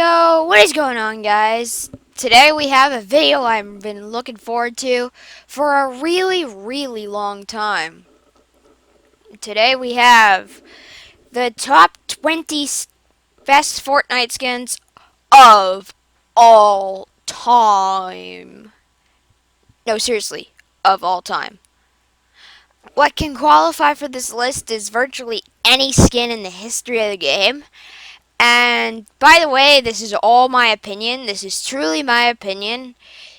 Yo, what is going on, guys? Today we have a video I've been looking forward to for a really long time. Today we have the top 20 best Fortnite skins of all time. No, seriously, of all time. What can qualify for this list is virtually any skin in the history of the game. And by the way, this is all my opinion. This is truly my opinion.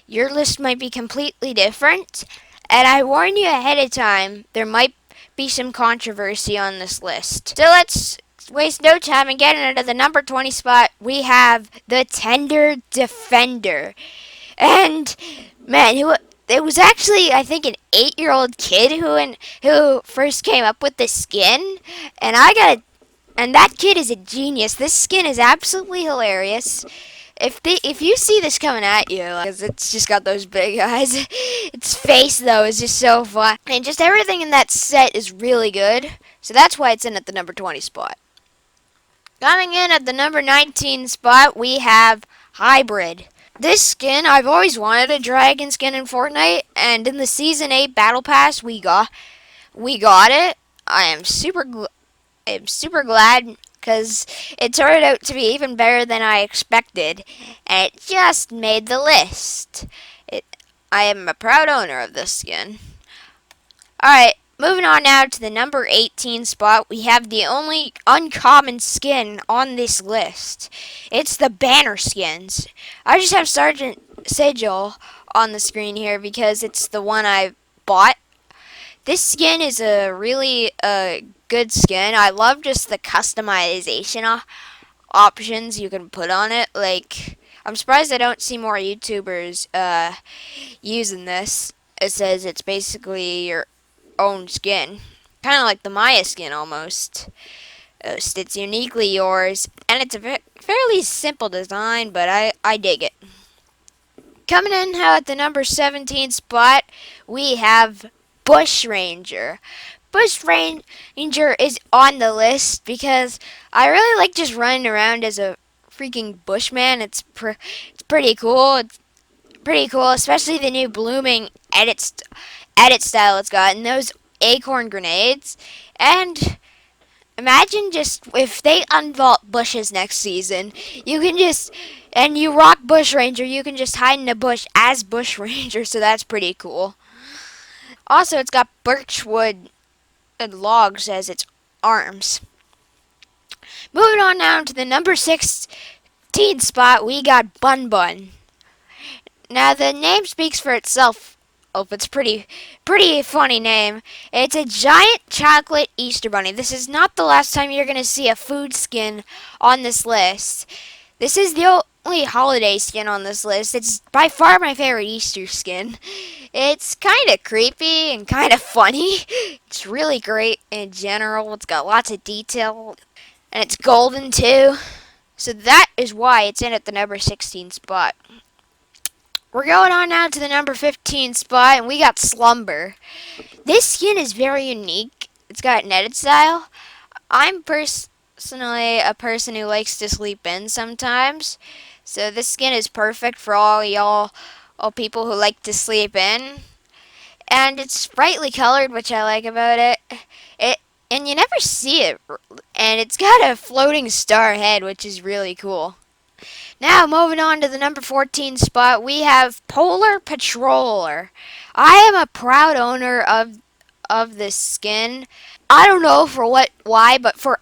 Your list might be completely different. And I warn you ahead of time, there might be some controversy on this list. So let's waste no time and get into the number 20 spot. We have the Tender Defender. And man, it was actually, I think, an 8-year-old kid who first came up with this skin. And that kid is a genius. This skin is absolutely hilarious. If you see this coming at you, because it's just got those big eyes, its face though is just so fun, and just everything in that set is really good. So that's why it's in at the number 20 spot. Coming in at the number 19 spot, we have Hybrid. This skin, I've always wanted a dragon skin in Fortnite, and in the Season 8 Battle Pass, we got it. I'm super glad because it turned out to be even better than I expected, and it just made the list. I am a proud owner of this skin. Alright, moving on now to the number 18 spot, we have the only uncommon skin on this list. It's the banner skins. I just have Sergeant Sigil on the screen here because it's the one I bought. This skin is a really good skin. I love just the customization options you can put on it. Like, I'm surprised I don't see more YouTubers using this. It says it's basically your own skin. Kind of like the Maya skin almost. It's uniquely yours, and it's a fairly simple design, but I dig it. Coming in now at the number 17 spot, we have Bush Ranger. Bush Ranger is on the list because I really like just running around as a freaking bushman. It's pretty cool. It's pretty cool, especially the new blooming edit style it's got, and those acorn grenades. And imagine just if they unvault bushes next season, and you rock Bush Ranger, you can just hide in a bush as Bush Ranger, so that's pretty cool. Also, it's got birchwood and logs as its arms. Moving on now to the number 16 spot, we got Bun Bun. Now, the name speaks for itself. Oh, it's pretty funny name. It's a giant chocolate Easter bunny. This is not the last time you're going to see a food skin on this list. This is the only holiday skin on this list. It's by far my favorite Easter skin. It's kind of creepy and kind of funny. It's really great in general. It's got lots of detail, and it's golden too. So that is why it's in at the number 16 spot. We're going on now to the number 15 spot, and we got Slumber. This skin is very unique. It's got an edit style. I'm personally a person who likes to sleep in sometimes, so this skin is perfect for all people who like to sleep in. And it's brightly colored, which I like about it. And you never see it, and it's got a floating star head, which is really cool. Now, moving on to the number 14 spot, we have Polar Patroller. I am a proud owner of this skin. I don't know why, but for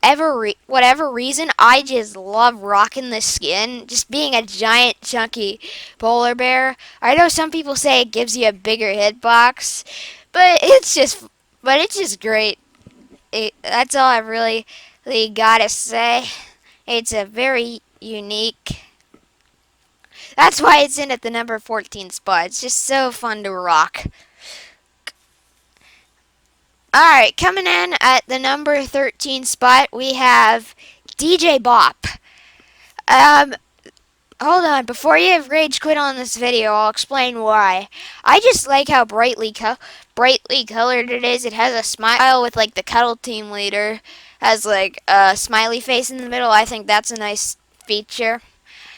whatever reason, I just love rocking this skin. Just being a giant, chunky polar bear. I know some people say it gives you a bigger hitbox, but it's just great. That's all I really gotta say. It's a very unique. That's why it's in at the number 14 spot. It's just so fun to rock. Alright, coming in at the number 13 spot, we have DJ Bop. Hold on, before you rage quit on this video, I'll explain why. I just like how brightly colored it is. It has a smile with like the Cuddle Team leader. Has like a smiley face in the middle. I think that's a nice feature.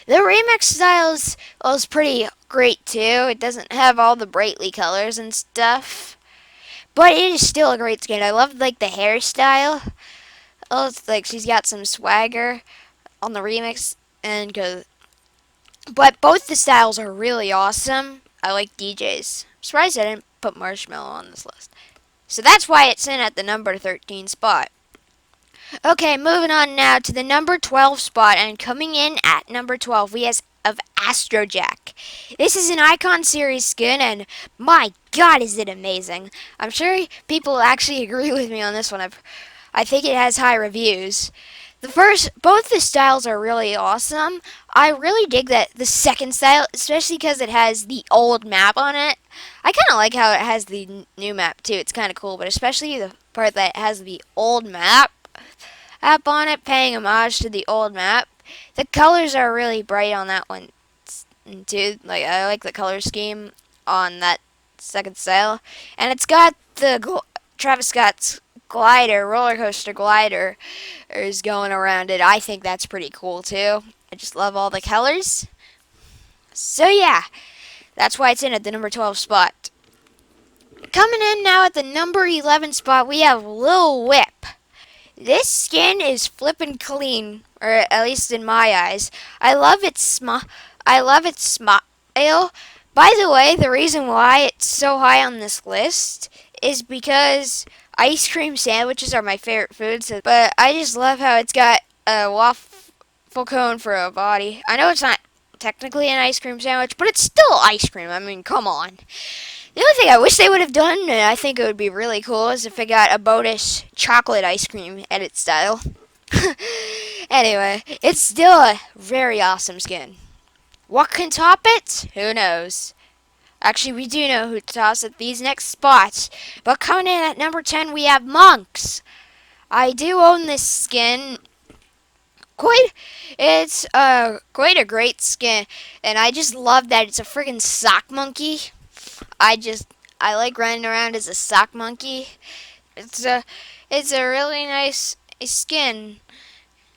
The remix style is pretty great too. It doesn't have all the brightly colors and stuff, but it is still a great skin. I love like the hairstyle. Oh, it's like she's got some swagger on the remix, and but both the styles are really awesome. I like DJs. I'm surprised I didn't put Marshmallow on this list. So that's why it's in at the number 13 spot. Okay, moving on now to the number 12 spot, and coming in at number 12, we have of Astrojack. This is an Icon Series skin, and my god, is it amazing! I'm sure people actually agree with me on this one. I think it has high reviews. Both the styles are really awesome. I really dig that the second style, especially because it has the old map on it. I kind of like how it has the new map too. It's kind of cool, but especially the part that has the old map app on it, paying homage to the old map. The colors are really bright on that one too. Like I like the color scheme on that second style, and it's got the Travis Scott's glider, roller coaster glider, is going around it. I think that's pretty cool too. I just love all the colors. So yeah, that's why it's in at the number 12 spot. Coming in now at the number 11 spot, we have Lil Whip. This skin is flippin' clean, or at least in my eyes. I love its smile. By the way, the reason why it's so high on this list is because ice cream sandwiches are my favorite food. But I just love how it's got a waffle cone for a body. I know it's not technically an ice cream sandwich, but it's still ice cream. I mean, come on. The only thing I wish they would have done, and I think it would be really cool, is if it got a bonus chocolate ice cream edit style. Anyway, it's still a very awesome skin. What can top it? Who knows? Actually, we do know who tops at these next spots. But coming in at number 10, we have Monks. I do own this skin. It's quite a great skin, and I just love that it's a friggin' sock monkey. I like running around as a sock monkey. It's a really nice skin,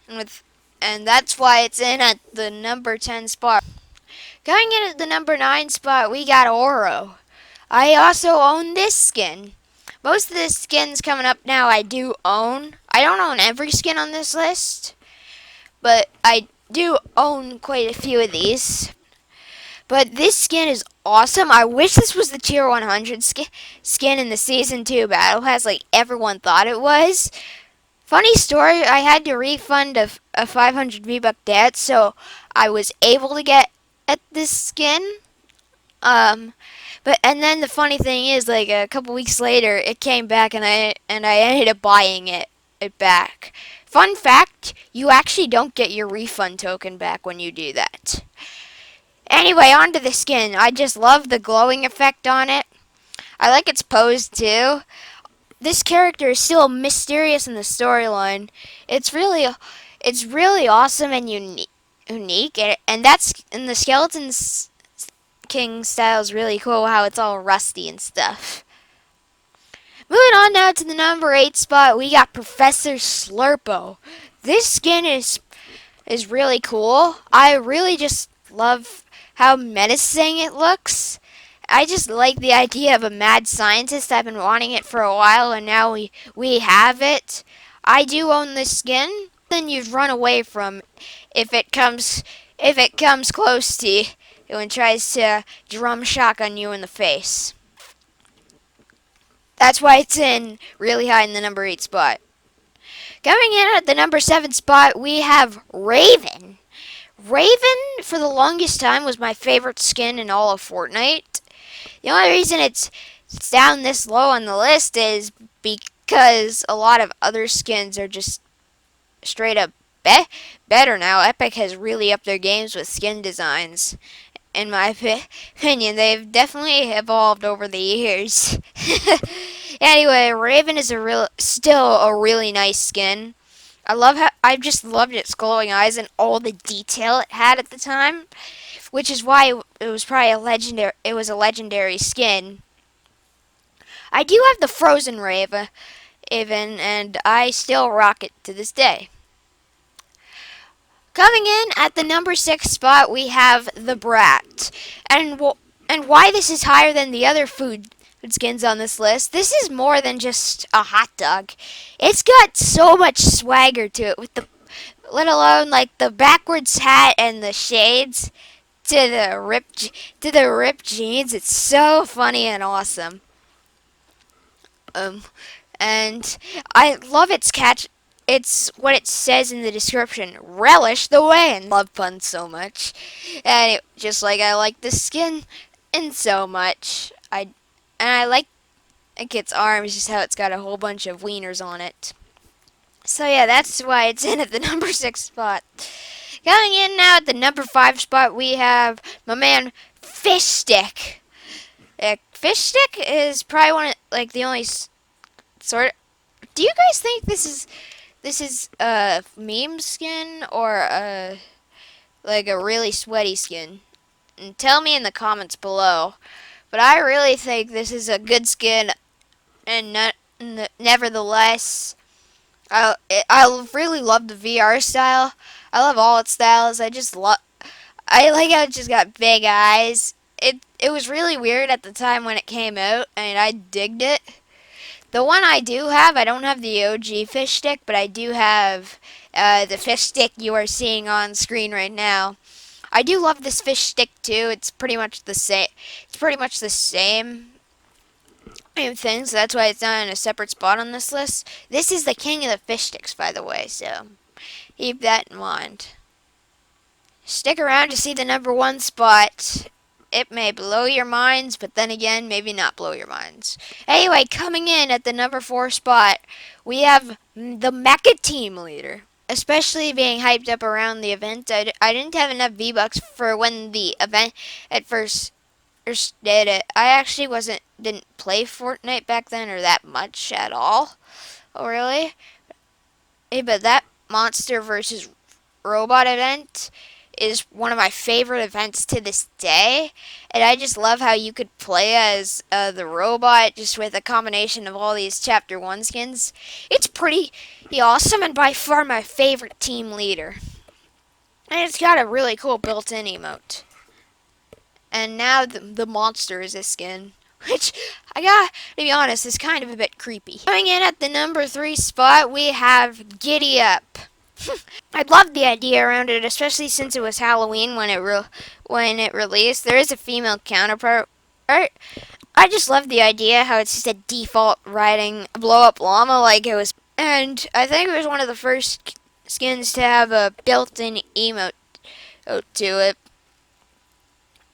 and that's why it's in at the number 10 spot. Going in at the number 9 spot, we got Oro. I also own this skin. Most of the skins coming up now I do own. I don't own every skin on this list, but I do own quite a few of these. But this skin is awesome. I wish this was the tier 100 skin in the season 2 battle pass like everyone thought it was. Funny story, I had to refund a 500 V-Buck debt, so I was able to get at this skin. And then the funny thing is, like a couple weeks later, it came back, and I ended up buying it back. Fun fact: you actually don't get your refund token back when you do that. Anyway, on to the skin. I just love the glowing effect on it. I like its pose too. This character is still mysterious in the storyline. It's really awesome and unique, and the Skeleton's King style is really cool. How it's all rusty and stuff. Moving on now to the number 8 spot, we got Professor Slurpo. This skin is really cool. I really just love how menacing it looks. I just like the idea of a mad scientist. I've been wanting it for a while, and now we have it. I do own this skin. Then you'd run away from if it comes close to you and tries to drum shotgun you in the face. That's why it's in really high in the number 8 spot. Coming in at the number 7 spot, we have Raven. Raven, for the longest time, was my favorite skin in all of Fortnite. The only reason it's down this low on the list is because a lot of other skins are just straight up better now. Epic has really upped their games with skin designs. In my opinion, they've definitely evolved over the years. Anyway, Raven is still a really nice skin. I just loved its glowing eyes and all the detail it had at the time, which is why it was probably a legendary skin. I do have the Frozen Raven, and I still rock it to this day. Coming in at the number 6 spot, we have the Brat. And and why this is higher than the other food skins on this list, this is more than just a hot dog. It's got so much swagger to it, with the let alone like the backwards hat and the shades to the ripped jeans. It's so funny and awesome. Um, and I love its catch. It's what it says in the description: relish the way, and love puns so much. And just like I like the skin and so much, I like its arms, just how it's got a whole bunch of wieners on it. So yeah, that's why it's in at the number 6 spot. Coming in now at the number 5 spot, we have my man Fish Stick. Fish Stick is probably one of like the only sort. Do you guys think this is a meme skin or like a really sweaty skin? And tell me in the comments below. But I really think this is a good skin, and nevertheless, I really love the VR style. I love all its styles. I like how it just got big eyes. It was really weird at the time when it came out, and I digged it. The one I do have, I don't have the OG fish stick, but I do have the fish stick you are seeing on screen right now. I do love this fish stick too. It's pretty much the same. It's pretty much the same thing, so that's why it's not in a separate spot on this list. This is the king of the fish sticks, by the way, so keep that in mind. Stick around to see the number 1 spot. It may blow your minds, but then again, maybe not blow your minds. Anyway, coming in at the number 4 spot, we have the Mecha Team Leader. Especially being hyped up around the event, I didn't have enough V-Bucks for when the event at first did it. I actually didn't play Fortnite back then or that much at all. Oh, really? Hey, but that monster versus robot event is one of my favorite events to this day, and I just love how you could play as the robot just with a combination of all these chapter 1 skins. It's pretty awesome, and by far my favorite team leader, and it's got a really cool built-in emote. And now the monster is a skin, which I gotta be honest is kind of a bit creepy. Coming in at the number 3 spot, we have Giddy Up. I loved the idea around it, especially since it was Halloween when it released. There is a female counterpart. I just love the idea how it's just a default riding blow up llama like it was, and I think it was one of the first skins to have a built-in emote to it.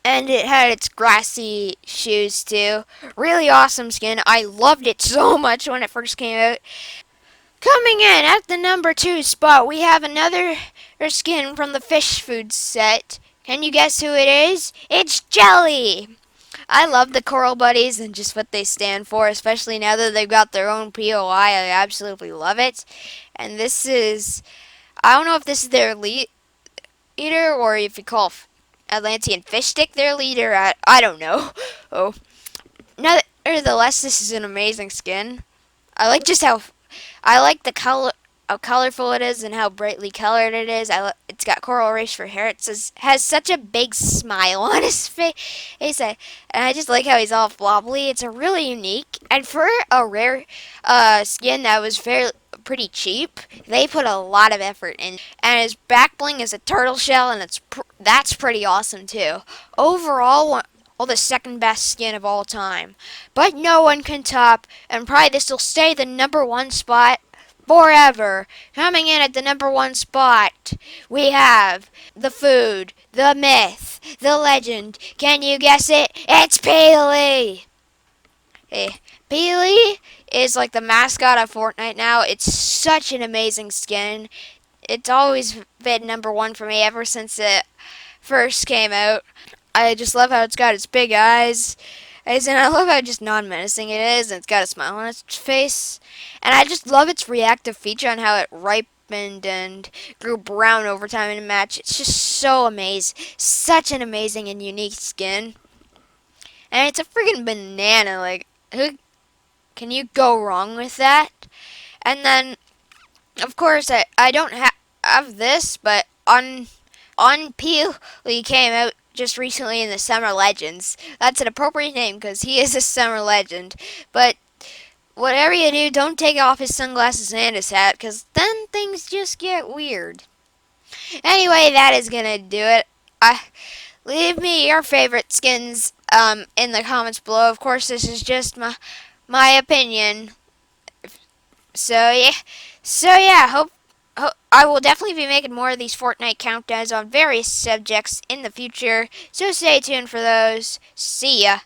And it had its grassy shoes too. Really awesome skin. I loved it so much when it first came out. Coming in at the number 2 spot, we have another skin from the fish food set. Can you guess who it is? It's Jelly! I love the Coral Buddies and just what they stand for, especially now that they've got their own POI. I absolutely love it. And this is, I don't know if this is their leader or if you call Atlantean Fish Stick their leader. I don't know. Oh, nevertheless, this is an amazing skin. I like just I like the color, how colorful it is, and how brightly colored it is. It's got coral reefs for hair. Has such a big smile on his face, and I just like how he's all wobbly. It's a really unique, and for a rare skin that was pretty cheap, they put a lot of effort in. And his back bling is a turtle shell, and that's pretty awesome too. Overall, the second best skin of all time. But no one can top, and probably this will stay the number 1 spot forever. Coming in at the number 1 spot, we have the food, the myth, the legend. Can you guess it? It's Peely! Peely is like the mascot of Fortnite now. It's such an amazing skin. It's always been number 1 for me ever since it first came out. I just love how it's got its big eyes. And I love how just non-menacing it is, and it's got a smile on its face. And I just love its reactive feature on how it ripened and grew brown over time in a match. It's just so amazing. Such an amazing and unique skin. And it's a freaking banana. Like, who can you go wrong with that? And then, of course, I don't have of this, but on Peely came out just recently in the Summer Legends. That's an appropriate name because he is a summer legend. But whatever you do, don't take off his sunglasses and his hat because then things just get weird. Anyway, that is gonna do it. Leave me your favorite skins in the comments below. Of course, this is just my opinion. So yeah, hope I will definitely be making more of these Fortnite countdowns on various subjects in the future. So stay tuned for those. See ya.